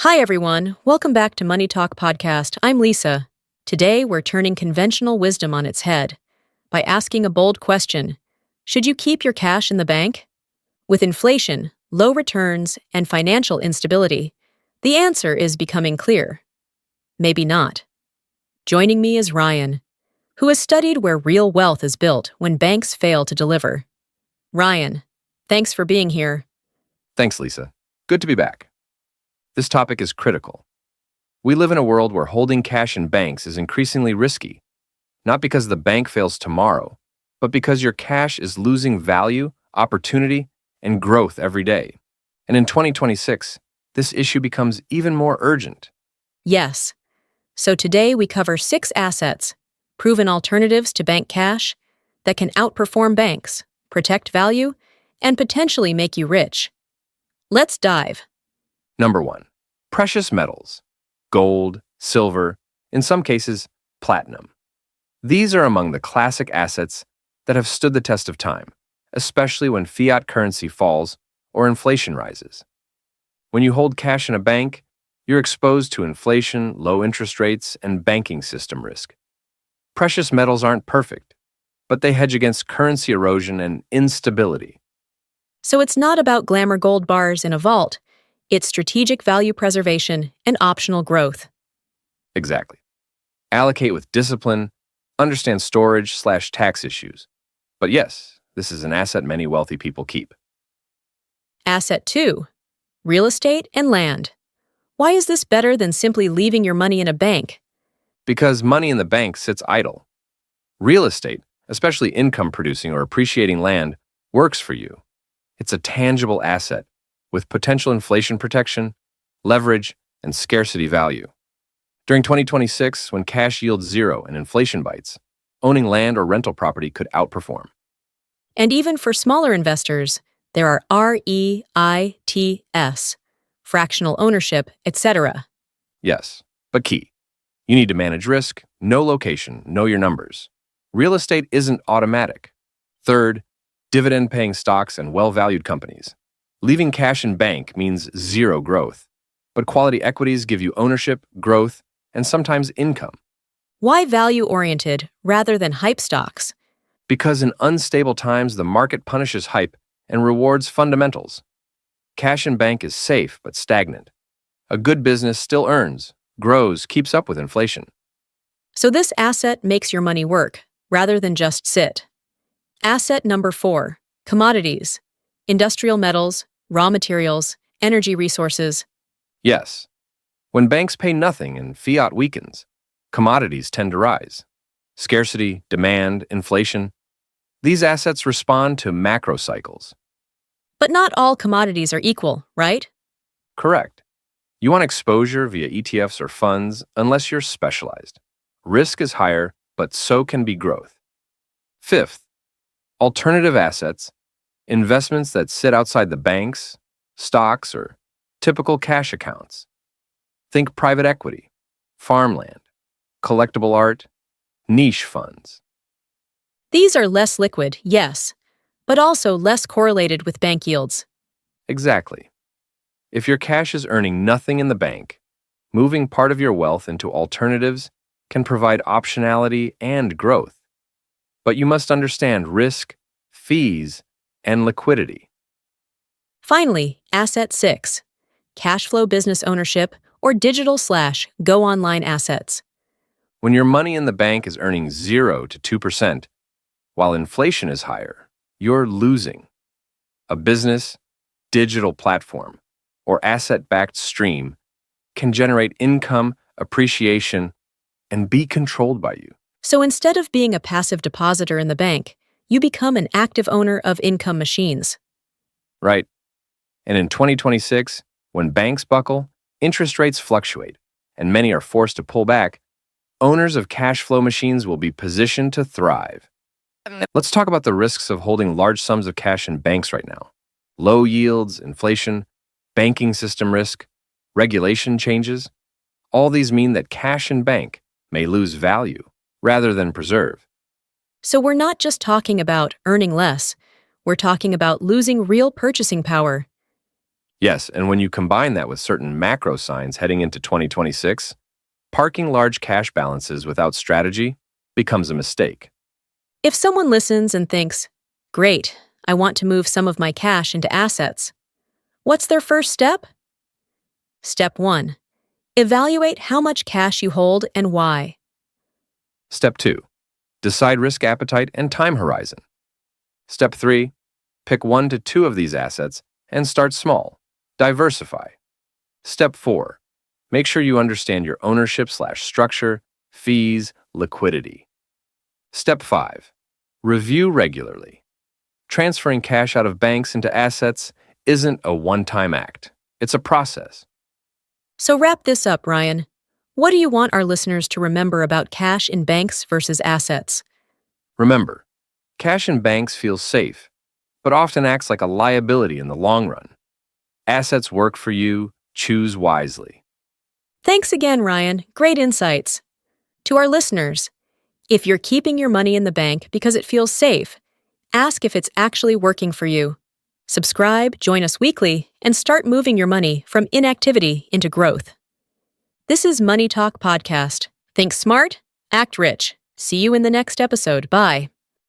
Hi, everyone. Welcome back to Money Talk Podcast. I'm Lisa. Today, we're turning conventional wisdom on its head by asking a bold question. Should you keep your cash in the bank? With inflation, low returns, and financial instability, the answer is becoming clear. Maybe not. Joining me is Ryan, who has studied where real wealth is built when banks fail to deliver. Ryan, thanks for being here. Thanks, Lisa. Good to be back. This topic is critical. We live in a world where holding cash in banks is increasingly risky, not because the bank fails tomorrow, but because your cash is losing value, opportunity, and growth every day. And in 2026, this issue becomes even more urgent. Yes. So today we cover 6 assets, proven alternatives to bank cash, that can outperform banks, protect value, and potentially make you rich. Let's dive. Number 1, precious metals, gold, silver, in some cases, platinum. These are among the classic assets that have stood the test of time, especially when fiat currency falls or inflation rises. When you hold cash in a bank, you're exposed to inflation, low interest rates, and banking system risk. Precious metals aren't perfect, but they hedge against currency erosion and instability. So it's not about glamour gold bars in a vault. It's strategic value preservation and optional growth. Exactly. Allocate with discipline, understand storage/tax issues. But yes, this is an asset many wealthy people keep. Asset 2. Real estate and land. Why is this better than simply leaving your money in a bank? Because money in the bank sits idle. Real estate, especially income-producing or appreciating land, works for you. It's a tangible asset with potential inflation protection, leverage, and scarcity value. During 2026, when cash yields zero and inflation bites, owning land or rental property could outperform. And even for smaller investors, there are REITs, fractional ownership, etc. Yes, but key. You need to manage risk, know location, know your numbers. Real estate isn't automatic. Third, dividend-paying stocks and well-valued companies. Leaving cash in bank means zero growth, but quality equities give you ownership, growth, and sometimes income. Why value-oriented rather than hype stocks? Because in unstable times, the market punishes hype and rewards fundamentals. Cash in bank is safe but stagnant. A good business still earns, grows, keeps up with inflation. So this asset makes your money work rather than just sit. Asset number 4, commodities, industrial metals, raw materials, energy resources. Yes, when banks pay nothing and fiat weakens, commodities tend to rise. Scarcity, demand, inflation. These assets respond to macro cycles. But not all commodities are equal, right? Correct. You want exposure via ETFs or funds unless you're specialized. Risk is higher, but so can be growth. Fifth, alternative assets, investments that sit outside the banks, stocks, or typical cash accounts. Think private equity, farmland, collectible art, niche funds. These are less liquid, yes, but also less correlated with bank yields. Exactly. If your cash is earning nothing in the bank, moving part of your wealth into alternatives can provide optionality and growth. But you must understand risk, fees, and liquidity. Finally, asset 6, cash flow business ownership or digital/go online assets. When your money in the bank is earning 0 to 2%, while inflation is higher, you're losing. A business, digital platform, or asset-backed stream can generate income, appreciation, and be controlled by you. So instead of being a passive depositor in the bank, you become an active owner of income machines. Right? And in 2026, when banks buckle, interest rates fluctuate, and many are forced to pull back, owners of cash flow machines will be positioned to thrive. Let's talk about the risks of holding large sums of cash in banks right now. Low yields, inflation, banking system risk, regulation changes. All these mean that cash in bank may lose value rather than preserve. So we're not just talking about earning less, we're talking about losing real purchasing power. Yes, and when you combine that with certain macro signs heading into 2026, parking large cash balances without strategy becomes a mistake. If someone listens and thinks, great, I want to move some of my cash into assets, what's their first step? Step 1. Evaluate how much cash you hold and why. Step 2. Decide risk appetite and time horizon. Step 3. Pick 1 to 2 of these assets and start small. Diversify. Step 4. Make sure you understand your ownership/structure, fees, liquidity. Step 5. Review regularly. Transferring cash out of banks into assets isn't a one-time act. It's a process. So wrap this up, Ryan. What do you want our listeners to remember about cash in banks versus assets? Remember, cash in banks feels safe, but often acts like a liability in the long run. Assets work for you. Choose wisely. Thanks again, Ryan. Great insights. To our listeners, if you're keeping your money in the bank because it feels safe, ask if it's actually working for you. Subscribe, join us weekly, and start moving your money from inactivity into growth. This is Money Talk Podcast. Think smart, act rich. See you in the next episode. Bye.